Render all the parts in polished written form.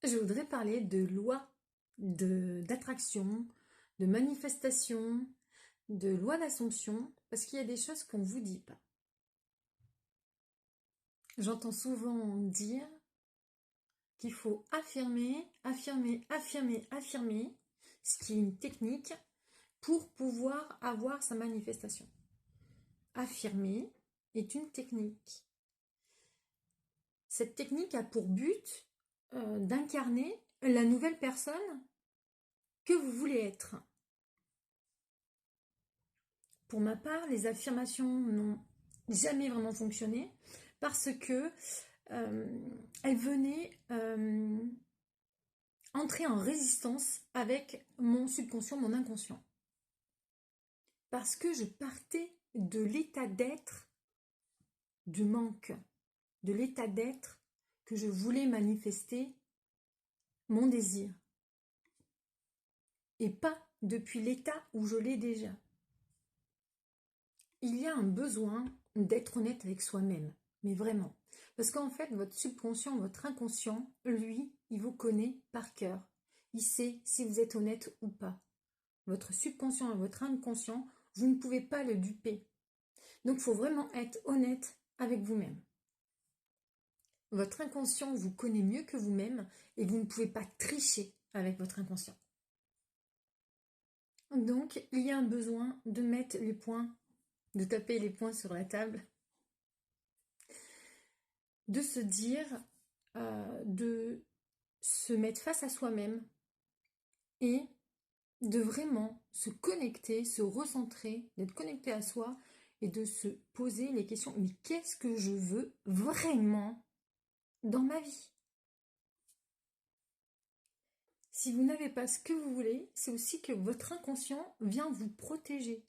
Je voudrais parler de loi d'attraction, de manifestation, de loi d'assomption, parce qu'il y a des choses qu'on ne vous dit pas. J'entends souvent dire qu'il faut affirmer, affirmer, affirmer, affirmer, ce qui est une technique pour pouvoir avoir sa manifestation. Affirmer est une technique. Cette technique a pour but d'incarner la nouvelle personne que vous voulez être. Pour ma part, les affirmations n'ont jamais vraiment fonctionné parce que elles venaient entrer en résistance avec mon subconscient, mon inconscient. Parce que je partais de l'état d'être du manque, de l'état d'être que je voulais manifester mon désir. Et pas depuis l'état où je l'ai déjà. Il y a un besoin d'être honnête avec soi-même, mais vraiment. Parce qu'en fait, votre subconscient, votre inconscient, lui, il vous connaît par cœur. Il sait si vous êtes honnête ou pas. Votre subconscient et votre inconscient, vous ne pouvez pas le duper. Donc, il faut vraiment être honnête avec vous-même. Votre inconscient vous connaît mieux que vous-même et vous ne pouvez pas tricher avec votre inconscient. Donc, il y a un besoin de mettre les points, de taper les points sur la table, de se dire, de se mettre face à soi-même et de vraiment se connecter, se recentrer, d'être connecté à soi et de se poser les questions, mais qu'est-ce que je veux vraiment dans ma vie? Si vous n'avez pas ce que vous voulez, c'est aussi que votre inconscient vient vous protéger.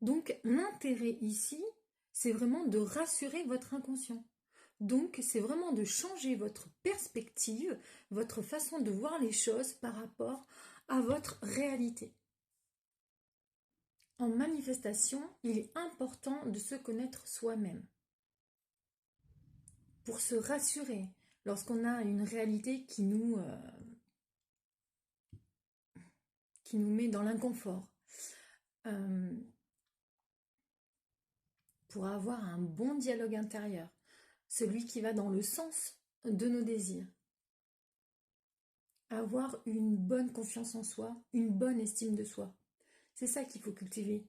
Donc l'intérêt ici, c'est vraiment de rassurer votre inconscient. Donc c'est vraiment de changer votre perspective, votre façon de voir les choses par rapport à votre réalité. En manifestation, il est important de se connaître soi-même. Pour se rassurer lorsqu'on a une réalité qui nous met dans l'inconfort. Pour avoir un bon dialogue intérieur, celui qui va dans le sens de nos désirs. Avoir une bonne confiance en soi, une bonne estime de soi. C'est ça qu'il faut cultiver.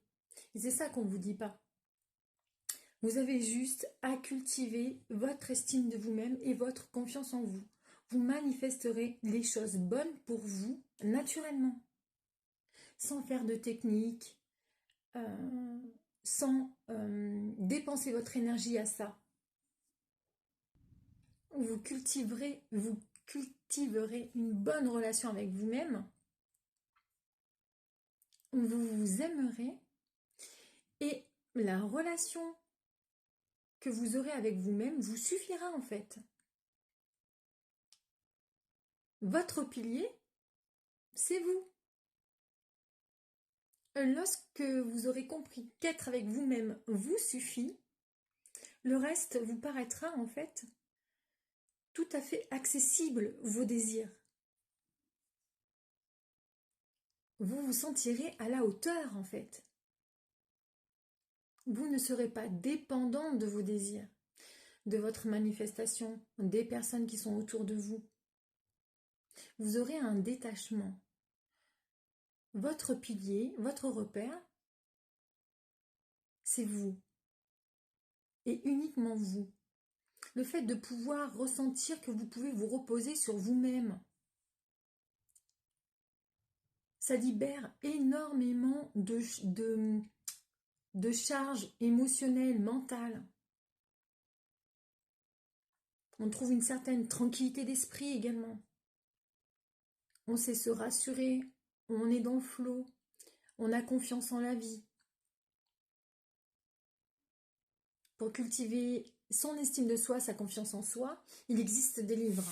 Et c'est ça qu'on ne vous dit pas. Vous avez juste à cultiver votre estime de vous-même et votre confiance en vous. Vous manifesterez les choses bonnes pour vous naturellement. Sans faire de technique, sans dépenser votre énergie à ça. Vous cultiverez une bonne relation avec vous-même. Vous vous aimerez et la relation que vous aurez avec vous-même vous suffira en fait. Votre pilier, c'est vous. Lorsque vous aurez compris qu'être avec vous-même vous suffit, le reste vous paraîtra en fait tout à fait accessible, vos désirs. Vous vous sentirez à la hauteur en fait. Vous ne serez pas dépendant de vos désirs, de votre manifestation, des personnes qui sont autour de vous. Vous aurez un détachement. Votre pilier, votre repère, c'est vous. Et uniquement vous. Le fait de pouvoir ressentir que vous pouvez vous reposer sur vous-même. Ça libère énormément de charges émotionnelles, mentales. On trouve une certaine tranquillité d'esprit également. On sait se rassurer, on est dans le flot, on a confiance en la vie. Pour cultiver son estime de soi, sa confiance en soi, il existe des livres.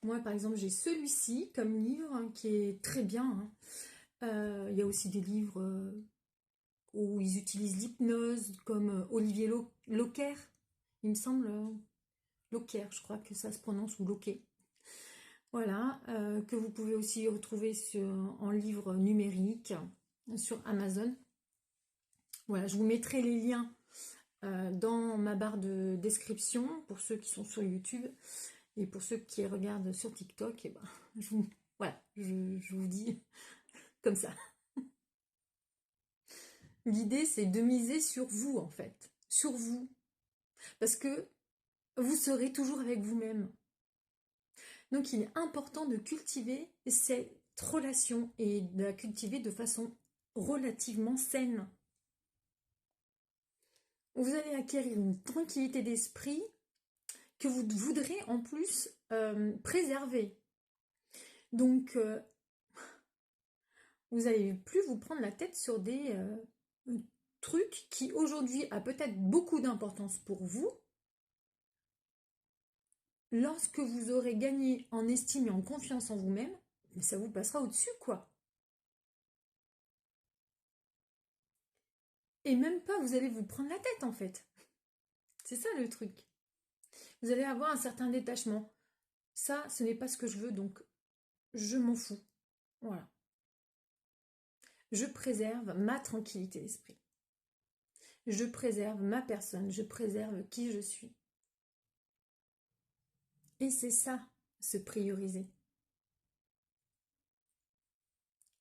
Moi, par exemple, j'ai celui-ci comme livre qui est très bien. Il y a aussi des livres où ils utilisent l'hypnose, comme Olivier Locker, il me semble. Locker, je crois que ça se prononce, ou Locker. Voilà, que vous pouvez aussi retrouver en livre numérique sur Amazon. Voilà, je vous mettrai les liens dans ma barre de description pour ceux qui sont sur YouTube et pour ceux qui regardent sur TikTok. Et ben, voilà, je vous dis comme ça. L'idée, c'est de miser sur vous, en fait, sur vous, parce que vous serez toujours avec vous-même. Donc, il est important de cultiver cette relation et de la cultiver de façon relativement saine. Vous allez acquérir une tranquillité d'esprit que vous voudrez en plus préserver. Donc, vous n'allez plus vous prendre la tête sur des trucs qui aujourd'hui a peut-être beaucoup d'importance pour vous. Lorsque vous aurez gagné en estime et en confiance en vous-même, ça vous passera au-dessus, quoi. Et même pas, vous allez vous prendre la tête, en fait. C'est ça le truc. Vous allez avoir un certain détachement. Ça, ce n'est pas ce que je veux, donc je m'en fous. Voilà. Je préserve ma tranquillité d'esprit. Je préserve ma personne, je préserve qui je suis. Et c'est ça, se prioriser.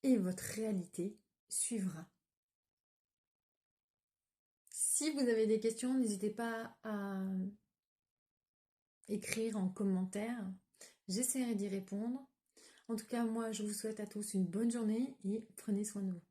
Et votre réalité suivra. Si vous avez des questions, n'hésitez pas à écrire en commentaire. J'essaierai d'y répondre. En tout cas, moi, je vous souhaite à tous une bonne journée et prenez soin de vous.